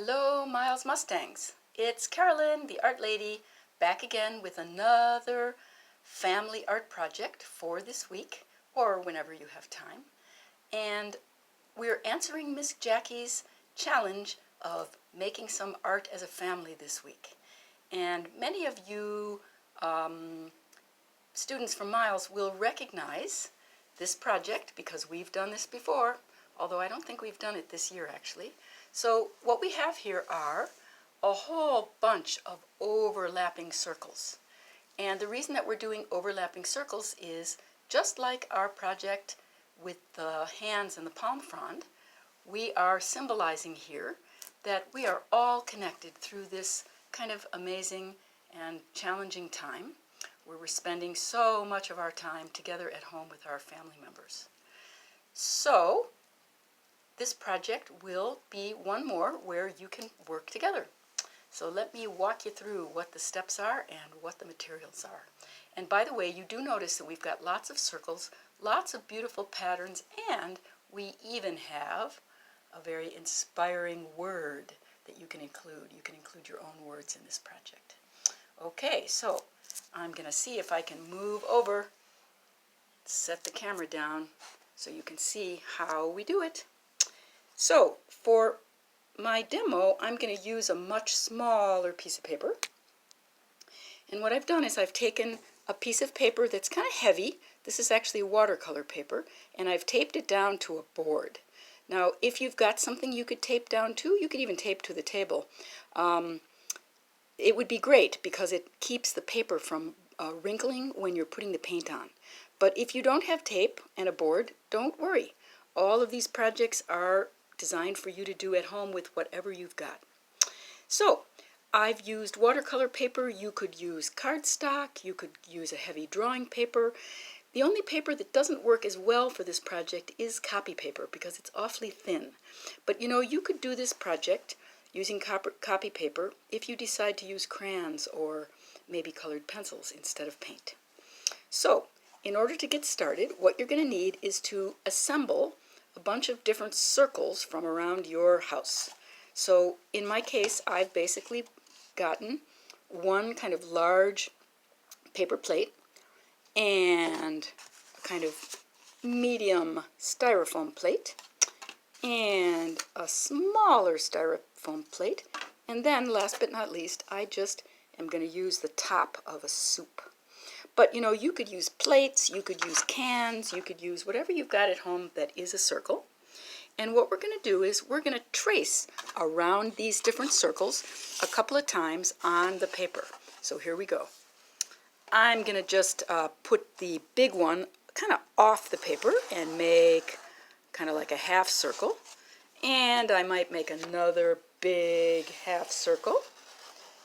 Hello, Miles Mustangs. It's Carolyn, the art lady, back again with another family art project for this week, or whenever you have time. And we're answering Miss Jackie's challenge of making some art as a family this week. And many of you students from Miles will recognize this project because we've done this before, although I don't think we've done it this year actually. So what we have here are a whole bunch of overlapping circles. And the reason that we're doing overlapping circles is just like our project with the hands and the palm frond, we are symbolizing here that we are all connected through this kind of amazing and challenging time where we're spending so much of our time together at home with our family members. So this project will be one more where you can work together. So let me walk you through what the steps are and what the materials are. And by the way, you do notice that we've got lots of circles, lots of beautiful patterns, and we even have a very inspiring word that you can include. You can include your own words in this project. Okay, so I'm going to see if I can move over, set the camera down so you can see how we do it. So for my demo, I'm going to use a much smaller piece of paper. And what I've done is I've taken a piece of paper that's kind of heavy. This is actually watercolor paper, and I've taped it down to a board. Now, if you've got something you could tape down to, you could even tape to the table. It would be great because it keeps the paper from wrinkling when you're putting the paint on. But if you don't have tape and a board, don't worry. All of these projects are designed for you to do at home with whatever you've got. So I've used watercolor paper. You could use cardstock. You could use a heavy drawing paper. The only paper that doesn't work as well for this project is copy paper because it's awfully thin. But you know, you could do this project using copy paper if you decide to use crayons or maybe colored pencils instead of paint. So in order to get started, what you're going to need is to assemble a bunch of different circles from around your house. So in my case, I've basically gotten one kind of large paper plate and a kind of medium styrofoam plate and a smaller styrofoam plate, and then last but not least, I just am going to use the top of a soup. But you know, you could use plates, you could use cans, you could use whatever you've got at home that is a circle. And what we're going to do is we're going to trace around these different circles a couple of times on the paper. So here we go. I'm going to just put the big one kind of off the paper and make kind of like a half circle. And I might make another big half circle.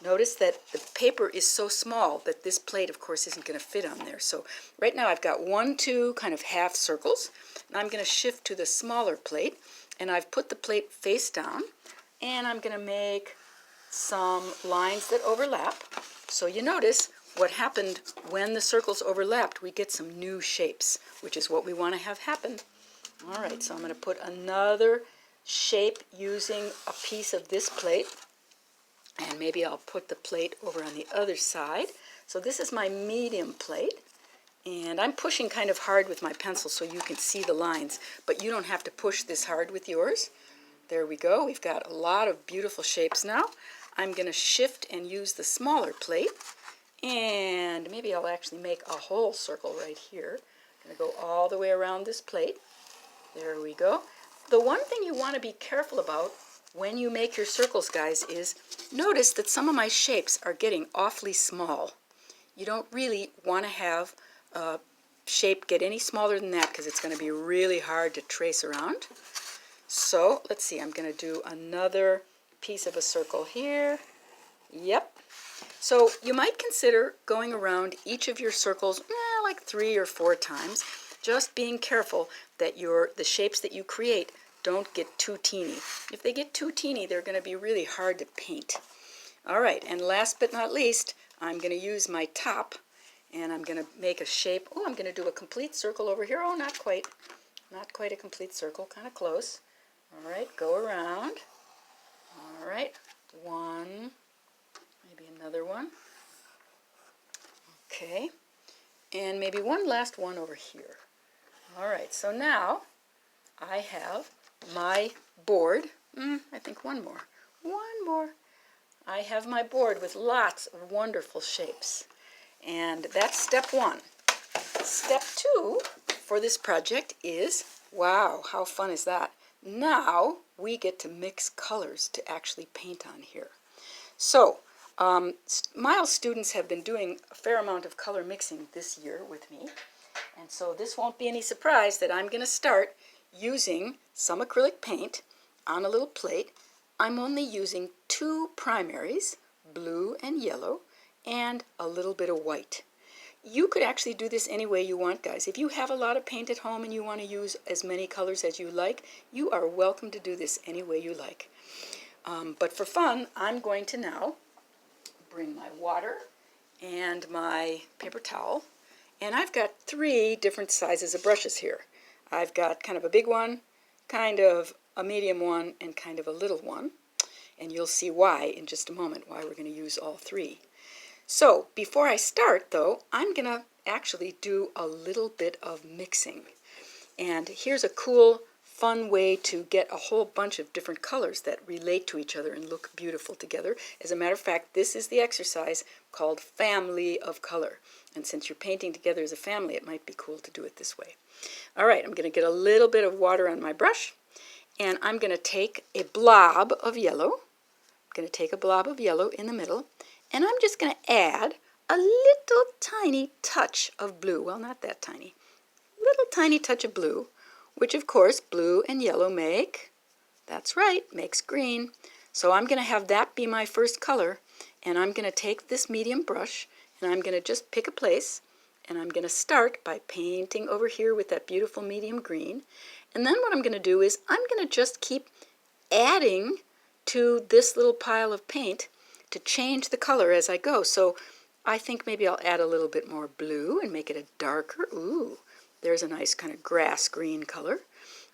Notice that the paper is so small that this plate, of course, isn't going to fit on there. So right now I've got 2 kind of half circles. Now I'm going to shift to the smaller plate, and I've put the plate face down, and I'm going to make some lines that overlap. So you notice what happened when the circles overlapped. We get some new shapes, which is what we want to have happen. All right, so I'm going to put another shape using a piece of this plate. And maybe I'll put the plate over on the other side. So this is my medium plate. And I'm pushing kind of hard with my pencil so you can see the lines. But you don't have to push this hard with yours. There we go. We've got a lot of beautiful shapes now. I'm going to shift and use the smaller plate. And maybe I'll actually make a whole circle right here. I'm going to go all the way around this plate. There we go. The one thing you want to be careful about when you make your circles, guys, is notice that some of my shapes are getting awfully small. You don't really want to have a shape get any smaller than that because it's going to be really hard to trace around. So let's see, I'm going to do another piece of a circle here. Yep. So you might consider going around each of your circles like 3 or 4 times, just being careful that the shapes that you create don't get too teeny. If they get too teeny, they're going to be really hard to paint. All right, and last but not least, I'm going to use my top, and I'm going to make a shape. Oh, I'm going to do a complete circle over here. Oh, not quite. Not quite a complete circle, kind of close. All right, go around. All right, one, maybe another one. Okay, and maybe one last one over here. All right, so now I have my board. I think one more. One more. I have my board with lots of wonderful shapes. And that's step one. Step two for this project is, wow, how fun is that? Now we get to mix colors to actually paint on here. So, Miles students have been doing a fair amount of color mixing this year with me. And so this won't be any surprise that I'm going to start using some acrylic paint on a little plate. I'm only using two primaries, blue and yellow, and a little bit of white. You could actually do this any way you want, guys. If you have a lot of paint at home and you want to use as many colors as you like, you are welcome to do this any way you like. But for fun, I'm going to now bring my water and my paper towel. And I've got three different sizes of brushes here. I've got kind of a big one, kind of a medium one, and kind of a little one. And you'll see why in just a moment, why we're going to use all three. So before I start, though, I'm going to actually do a little bit of mixing. And here's a cool, fun way to get a whole bunch of different colors that relate to each other and look beautiful together. As a matter of fact, this is the exercise called family of color. And since you're painting together as a family, it might be cool to do it this way. All right, I'm going to get a little bit of water on my brush, and I'm going to take a blob of yellow. I'm going to take a blob of yellow in the middle, and I'm just going to add a little tiny touch of blue. Well, not that tiny. Little tiny touch of blue, which of course blue and yellow make, that's right, makes green. So I'm going to have that be my first color, and I'm going to take this medium brush, and I'm going to just pick a place, and I'm going to start by painting over here with that beautiful medium green. And then what I'm going to do is I'm going to just keep adding to this little pile of paint to change the color as I go. So I think maybe I'll add a little bit more blue and make it a darker. Ooh, there's a nice kind of grass green color.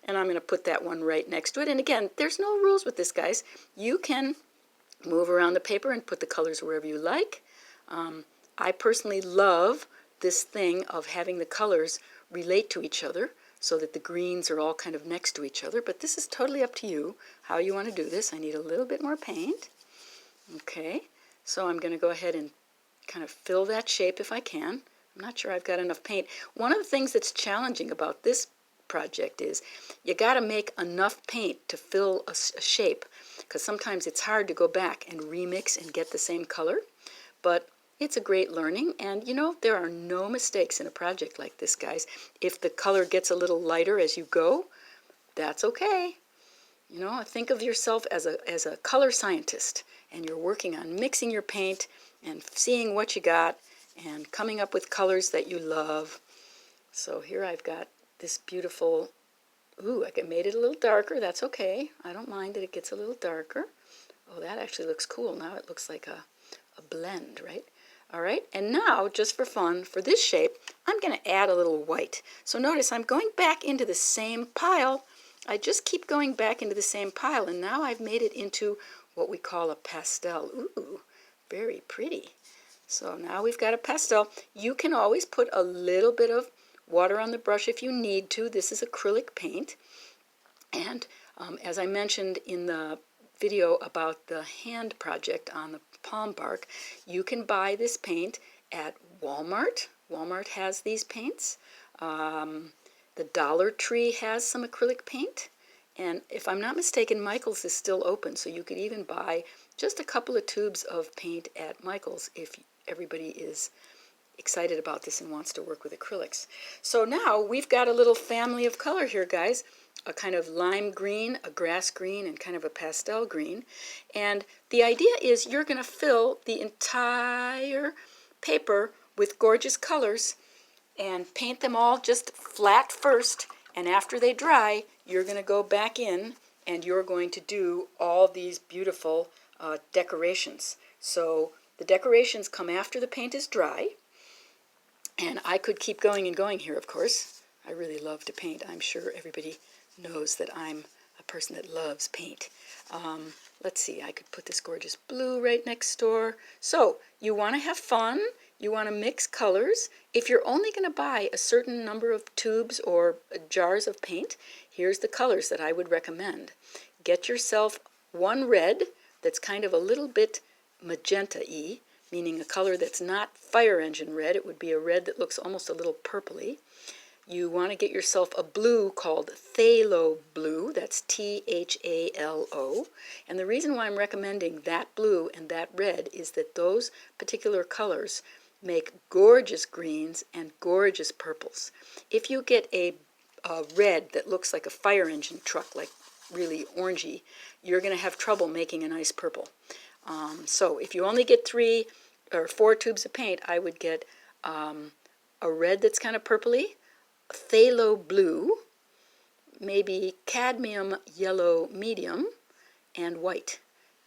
And I'm going to put that one right next to it. And again, there's no rules with this, guys. You can move around the paper and put the colors wherever you like. I personally love this thing of having the colors relate to each other so that the greens are all kind of next to each other. But this is totally up to you how you want to do this. I need a little bit more paint. Okay, so I'm going to go ahead and kind of fill that shape if I can. I'm not sure I've got enough paint. One of the things that's challenging about this project is you got to make enough paint to fill a shape, because sometimes it's hard to go back and remix and get the same color. But it's a great learning, and you know, there are no mistakes in a project like this, guys. If the color gets a little lighter as you go, that's okay. You know, think of yourself as a color scientist, and you're working on mixing your paint and seeing what you got and coming up with colors that you love. So here I've got this beautiful, ooh, I made it a little darker. That's okay. I don't mind that it gets a little darker. Oh, that actually looks cool. Now it looks like a blend, right? All right, and now, just for fun, for this shape, I'm going to add a little white. So notice I'm going back into the same pile. I just keep going back into the same pile, and now I've made it into what we call a pastel. Ooh, very pretty. So now we've got a pastel. You can always put a little bit of water on the brush if you need to. This is acrylic paint. And as I mentioned in the video about the hand project on the palm bark, you can buy this paint at Walmart. Walmart has these paints. The Dollar Tree has some acrylic paint. And if I'm not mistaken, Michael's is still open, so you could even buy just a couple of tubes of paint at Michael's if everybody is excited about this and wants to work with acrylics. So now we've got a little family of color here, guys. A kind of lime green, a grass green, and kind of a pastel green. And the idea is you're going to fill the entire paper with gorgeous colors and paint them all just flat first. And after they dry, you're going to go back in and you're going to do all these beautiful decorations. So the decorations come after the paint is dry. And I could keep going and going here, of course. I really love to paint. I'm sure everybody knows that I'm a person that loves paint. Let's see, I could put this gorgeous blue right next door. So you want to have fun. You want to mix colors. If you're only going to buy a certain number of tubes or jars of paint, here's the colors that I would recommend. Get yourself one red that's kind of a little bit magenta-y, meaning a color that's not fire engine red. It would be a red that looks almost a little purpley. You want to get yourself a blue called phthalo blue. That's T-H-A-L-O. And the reason why I'm recommending that blue and that red is that those particular colors make gorgeous greens and gorgeous purples. If you get a red that looks like a fire engine truck, like really orangey, you're going to have trouble making a nice purple. So if you only get 3 or 4 tubes of paint, I would get a red that's kind of purpley, phthalo blue, maybe cadmium yellow medium, and white.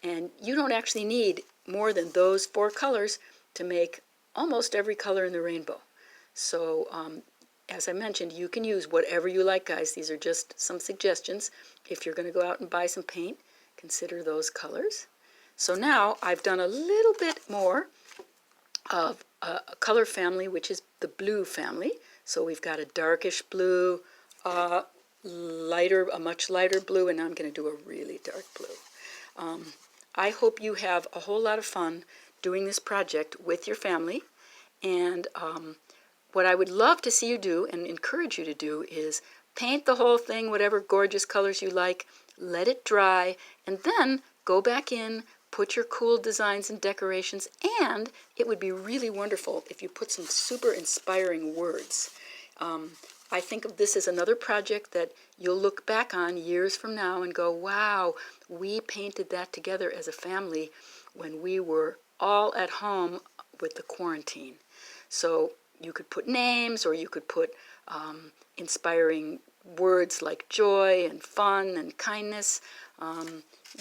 And you don't actually need more than those 4 colors to make almost every color in the rainbow. So as I mentioned, you can use whatever you like, guys. These are just some suggestions. If you're going to go out and buy some paint, consider those colors. So now I've done a little bit more of a color family, which is the blue family. So we've got a darkish blue, a much lighter blue, and now I'm going to do a really dark blue. I hope you have a whole lot of fun doing this project with your family. And what I would love to see you do and encourage you to do is paint the whole thing, whatever gorgeous colors you like, let it dry, and then go back in, put your cool designs and decorations, and it would be really wonderful if you put some super inspiring words. I think of this as another project that you'll look back on years from now and go, wow, we painted that together as a family when we were all at home with the quarantine. So you could put names, or you could put inspiring words like joy and fun and kindness.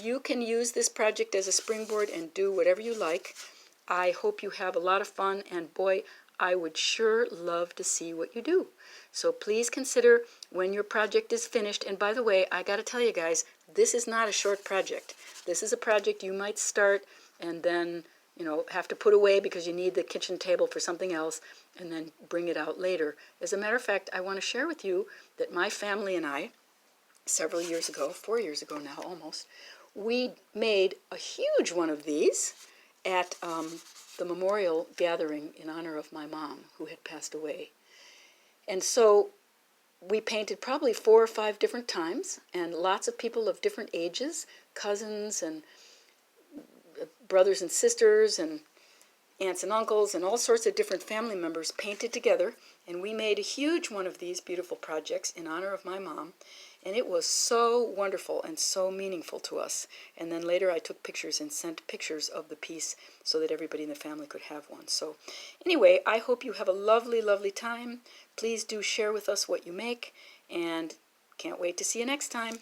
You can use this project as a springboard and do whatever you like. I hope you have a lot of fun, and boy, I would sure love to see what you do. So please consider when your project is finished. And by the way, I got to tell you guys, this is not a short project. This is a project you might start and then, have to put away because you need the kitchen table for something else, and then bring it out later. As a matter of fact, I want to share with you that my family and I, several years ago, 4 years ago now almost, we made a huge one of these at the memorial gathering in honor of my mom, who had passed away. And so we painted probably 4 or 5 different times, and lots of people of different ages, cousins and brothers and sisters and aunts and uncles and all sorts of different family members painted together, and we made a huge one of these beautiful projects in honor of my mom. And it was so wonderful and so meaningful to us. And then later I took pictures and sent pictures of the piece so that everybody in the family could have one. So anyway, I hope you have a lovely, lovely time. Please do share with us what you make, and can't wait to see you next time.